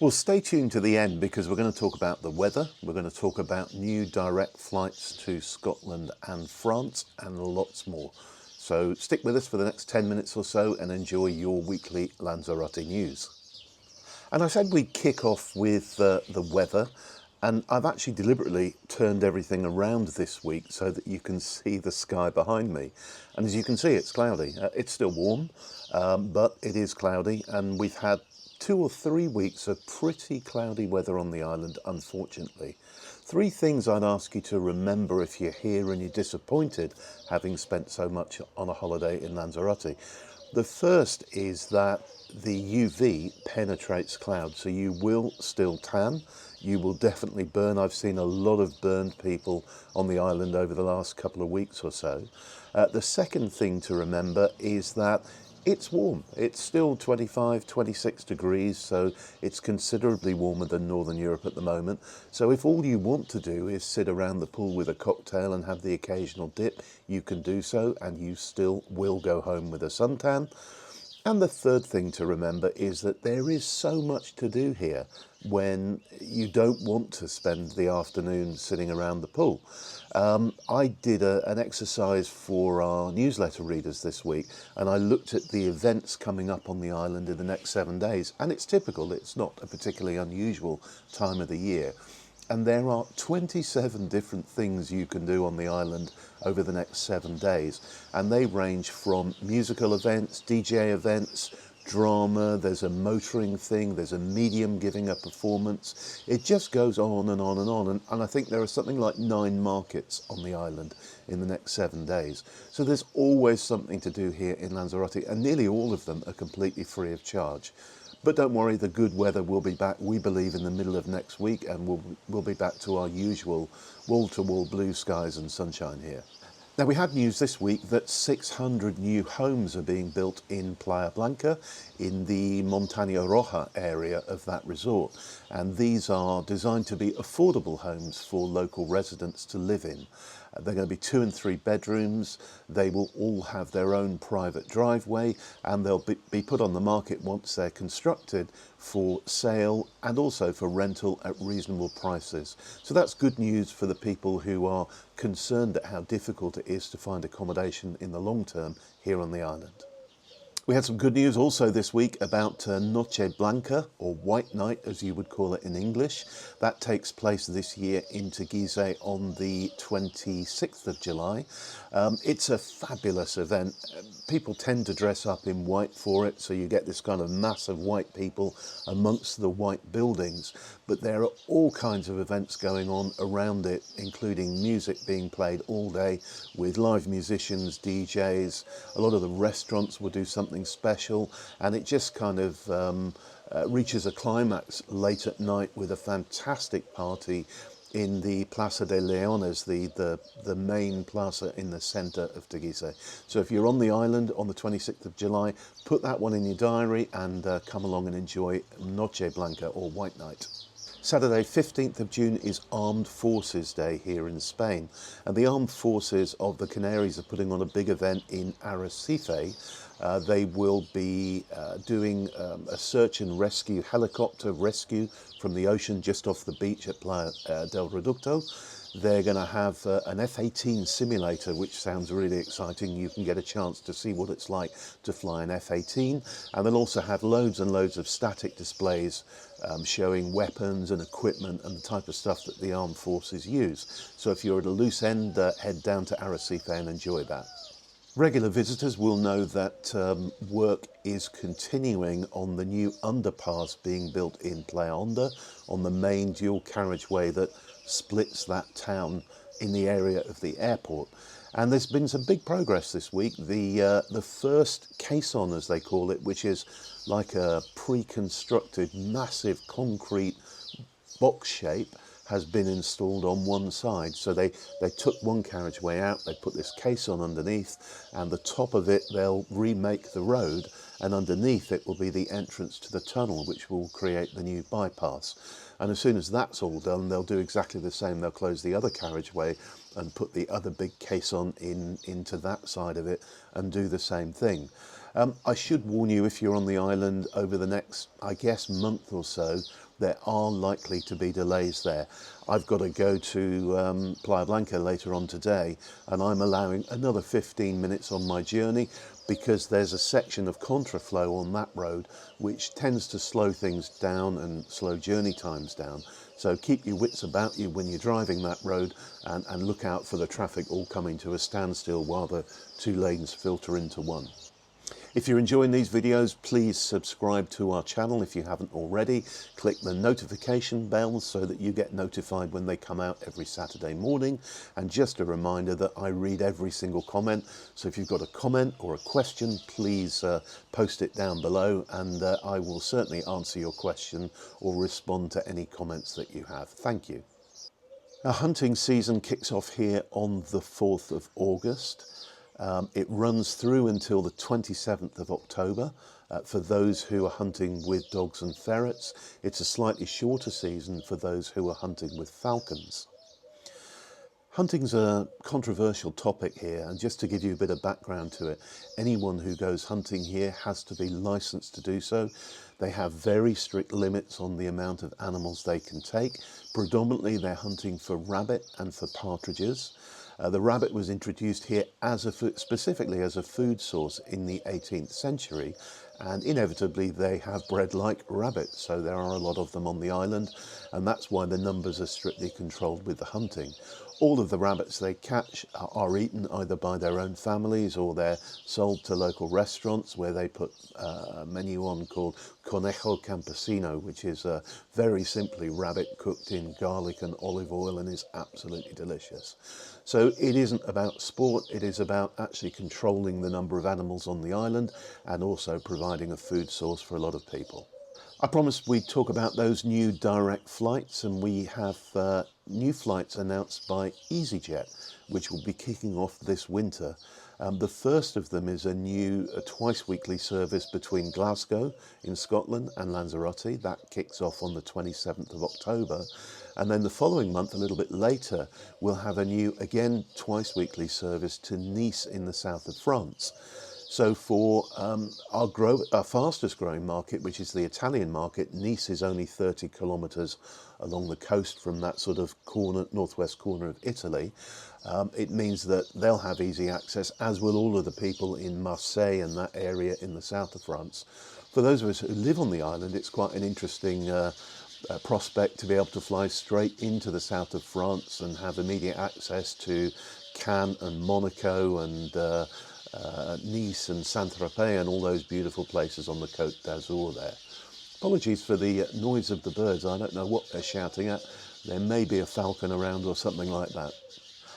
Well, stay tuned to the end because we're going to talk about the weather, we're going to talk about new direct flights to Scotland and France, and lots more. So stick with us for the next 10 minutes or so and enjoy your weekly Lanzarote news. And I said we'd kick off with the weather, and I've actually deliberately turned everything around this week so that you can see the sky behind me. And as you can see, it's cloudy. It's still warm, but it is cloudy, and we've had 2 or 3 weeks of pretty cloudy weather on the island, unfortunately. 3 things I'd ask you to remember if you're here and you're disappointed having spent so much on a holiday in Lanzarote. The first is that the UV penetrates clouds, so you will still tan. You will definitely burn. I've seen a lot of burned people on the island over the last couple of weeks or so. The second thing to remember is that it's warm. It's still 25, 26 degrees, so it's considerably warmer than Northern Europe at the moment. So if all you want to do is sit around the pool with a cocktail and have the occasional dip, you can do so, and you still will go home with a suntan. And the third thing to remember is that there is so much to do here when you don't want to spend the afternoon sitting around the pool. I did an exercise for our newsletter readers this week, and I looked at the events coming up on the island in the next 7 days, and it's typical, it's not a particularly unusual time of the year. And there are 27 different things you can do on the island over the next 7 days. And they range from musical events, DJ events, drama, there's a motoring thing, there's a medium giving a performance. It just goes on and on and on. And I think there are something like 9 markets on the island in the next 7 days. So there's always something to do here in Lanzarote, and nearly all of them are completely free of charge. But don't worry, the good weather will be back, we believe, in the middle of next week, and we'll be back to our usual wall-to-wall blue skies and sunshine here. Now, we had news this week that 600 new homes are being built in Playa Blanca, in the Montaña Roja area of that resort. And these are designed to be affordable homes for local residents to live in. They're going to be 2 and 3 bedrooms. They will all have their own private driveway, and they'll be put on the market once they're constructed for sale and also for rental at reasonable prices. So that's good news for the people who are concerned at how difficult it is to find accommodation in the long term here on the island. We had some good news also this week about Noche Blanca, or White Night as you would call it in English. That takes place this year in Teguise on the 26th of July. It's a fabulous event. People tend to dress up in white for it, so you get this kind of mass of white people amongst the white buildings. But there are all kinds of events going on around it, including music being played all day with live musicians, DJs. A lot of the restaurants will do something special, and it just kind of reaches a climax late at night with a fantastic party in the Plaza de Leones, the main plaza in the centre of Teguise. So if you're on the island on the 26th of July, put that one in your diary and come along and enjoy Noche Blanca, or White Night. Saturday 15th of June is Armed Forces Day here in Spain, and the Armed Forces of the Canaries are putting on a big event in Arrecife. They will be doing a search and rescue, helicopter rescue from the ocean just off the beach at Playa del Reducto. They're going to have an F-18 simulator, which sounds really exciting. You can get a chance to see what it's like to fly an F-18. And they'll also have loads and loads of static displays showing weapons and equipment and the type of stuff that the armed forces use. So if you're at a loose end, head down to Arrecife and enjoy that. Regular visitors will know that work is continuing on the new underpass being built in Playa Honda, on the main dual carriageway that splits that town in the area of the airport. And there's been some big progress this week. The first caisson, as they call it, which is like a pre-constructed massive concrete box shape, has been installed on one side. So they took one carriageway out, they put this caisson underneath, and the top of it they'll remake the road, and underneath it will be the entrance to the tunnel, which will create the new bypass. And as soon as that's all done, they'll do exactly the same. They'll close the other carriageway and put the other big caisson into that side of it and do the same thing. I should warn you, if you're on the island over the next, I guess, month or so, there are likely to be delays there. I've got to go to Playa Blanca later on today, and I'm allowing another 15 minutes on my journey because there's a section of contraflow on that road which tends to slow things down and slow journey times down. So keep your wits about you when you're driving that road, and look out for the traffic all coming to a standstill while the two lanes filter into one. If you're enjoying these videos, please subscribe to our channel if you haven't already. Click the notification bell so that you get notified when they come out every Saturday morning. And just a reminder that I read every single comment. So if you've got a comment or a question, please post it down below, and I will certainly answer your question or respond to any comments that you have. Thank you. Our hunting season kicks off here on the 4th of August. It runs through until the 27th of October for those who are hunting with dogs and ferrets. It's a slightly shorter season for those who are hunting with falcons. Hunting's a controversial topic here, and just to give you a bit of background to it, anyone who goes hunting here has to be licensed to do so. They have very strict limits on the amount of animals they can take. Predominantly they're hunting for rabbit and for partridges. The rabbit was introduced here specifically as a food source in the 18th century, and inevitably they have bred like rabbits, so there are a lot of them on the island, and that's why the numbers are strictly controlled with the hunting. All of the rabbits they catch are eaten either by their own families, or they're sold to local restaurants where they put a menu on called Conejo Campesino, which is very simply rabbit cooked in garlic and olive oil and is absolutely delicious. So it isn't about sport, it is about actually controlling the number of animals on the island and also providing a food source for a lot of people. I promised we'd talk about those new direct flights, and we have new flights announced by EasyJet, which will be kicking off this winter. The first of them is a new twice weekly service between Glasgow in Scotland and Lanzarote. That kicks off on the 27th of October. And then the following month, a little bit later, we'll have a new, again, twice weekly service to Nice in the south of France. So for our fastest growing market, which is the Italian market, Nice is only 30 kilometres along the coast from that sort of northwest corner of Italy. It means that they'll have easy access, as will all of the people in Marseille and that area in the south of France. For those of us who live on the island, it's quite an interesting prospect to be able to fly straight into the south of France and have immediate access to Cannes and Monaco and Nice and Saint-Tropez and all those beautiful places on the Côte d'Azur there. Apologies for the noise of the birds. I don't know what they're shouting at. There may be a falcon around or something like that.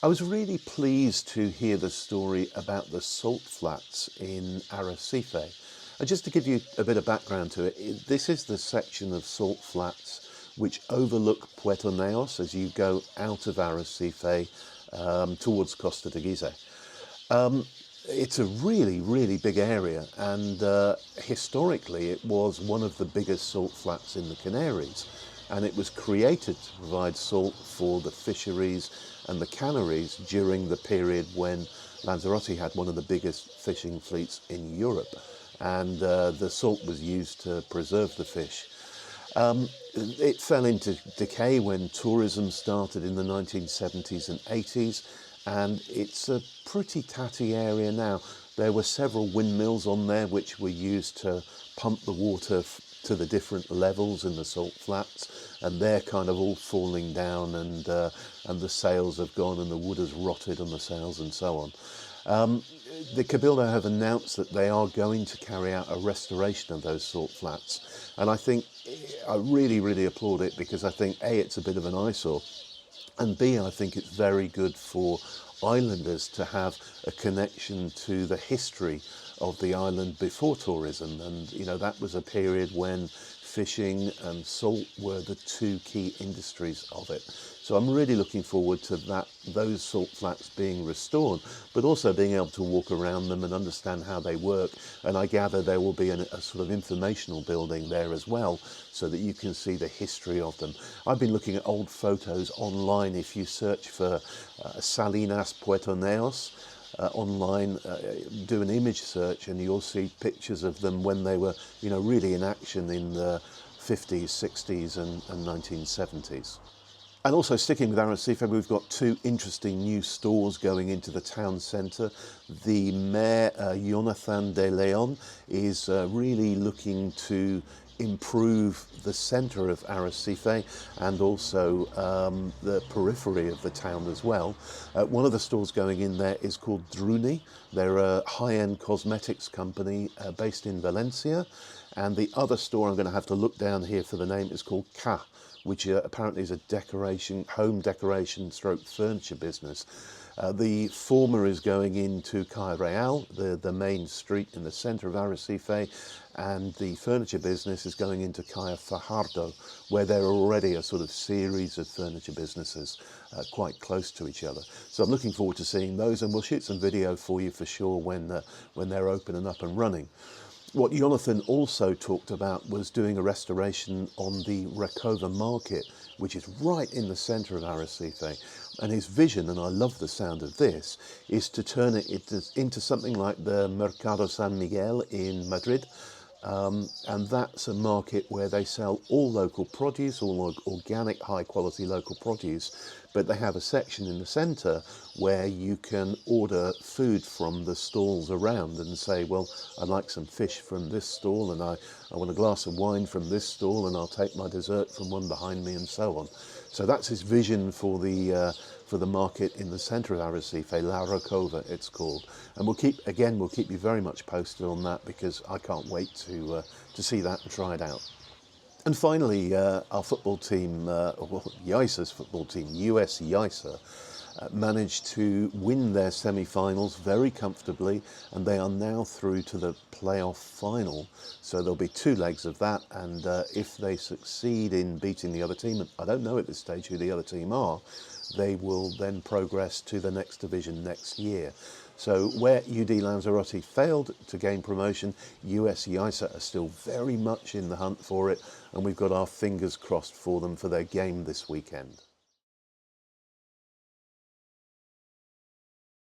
I was really pleased to hear the story about the salt flats in Arrecife. And just to give you a bit of background to it, this is the section of salt flats which overlook Puerto Neos as you go out of Arrecife towards Costa de Gizeh. It's a really, really big area, and historically it was one of the biggest salt flats in the Canaries, and it was created to provide salt for the fisheries and the canneries during the period when Lanzarote had one of the biggest fishing fleets in Europe, and the salt was used to preserve the fish. It fell into decay when tourism started in the 1970s and 80s, and it's a pretty tatty area now. There were several windmills on there which were used to pump the water to the different levels in the salt flats, and they're kind of all falling down, and the sails have gone and the wood has rotted on the sails and so on. The Cabildo have announced that they are going to carry out a restoration of those salt flats, and I really, really applaud it, because I think A, it's a bit of an eyesore, and B, I think it's very good for islanders to have a connection to the history of the island before tourism. And you know, that was a period when fishing and salt were the two key industries of it. So I'm really looking forward to those salt flats being restored, but also being able to walk around them and understand how they work. And I gather there will be a sort of informational building there as well, so that you can see the history of them. I've been looking at old photos online. If you search for Salinas Puerto Neos online, do an image search, and you'll see pictures of them when they were, you know, really in action in the 50s, 60s and 1970s. And also sticking with Arrecife, we've got two interesting new stores going into the town centre. The mayor, Jonathan de Leon, is really looking to improve the centre of Arrecife and also the periphery of the town as well. One of the stores going in there is called Druni. They're a high-end cosmetics company based in Valencia. And the other store, I'm going to have to look down here for the name, is called Ka, which apparently is a home decoration stroke furniture business. The former is going into Calle Real, the main street in the centre of Arrecife, and the furniture business is going into Calle Fajardo, where there are already a sort of series of furniture businesses quite close to each other. So I'm looking forward to seeing those, and we'll shoot some video for you for sure when they're open and up and running. What Jonathan also talked about was doing a restoration on the Recova market, which is right in the centre of Arrecife. And his vision, and I love the sound of this, is to turn it into something like the Mercado San Miguel in Madrid. And that's a market where they sell all local produce, all organic, high quality local produce, but they have a section in the centre where you can order food from the stalls around and say, well, I'd like some fish from this stall, and I want a glass of wine from this stall, and I'll take my dessert from one behind me, and so on. So that's his vision for the market in the centre of Arrecife, La Recova it's called. And we'll keep you very much posted on that, because I can't wait to see that and try it out. And finally, our football team, Yaisa's football team, US Yaisa, managed to win their semi-finals very comfortably, and they are now through to the playoff final. So there'll be two legs of that, and if they succeed in beating the other team, and I don't know at this stage who the other team are, they will then progress to the next division next year. So where UD Lanzarote failed to gain promotion, US Yaisa are still very much in the hunt for it, and we've got our fingers crossed for them for their game this weekend.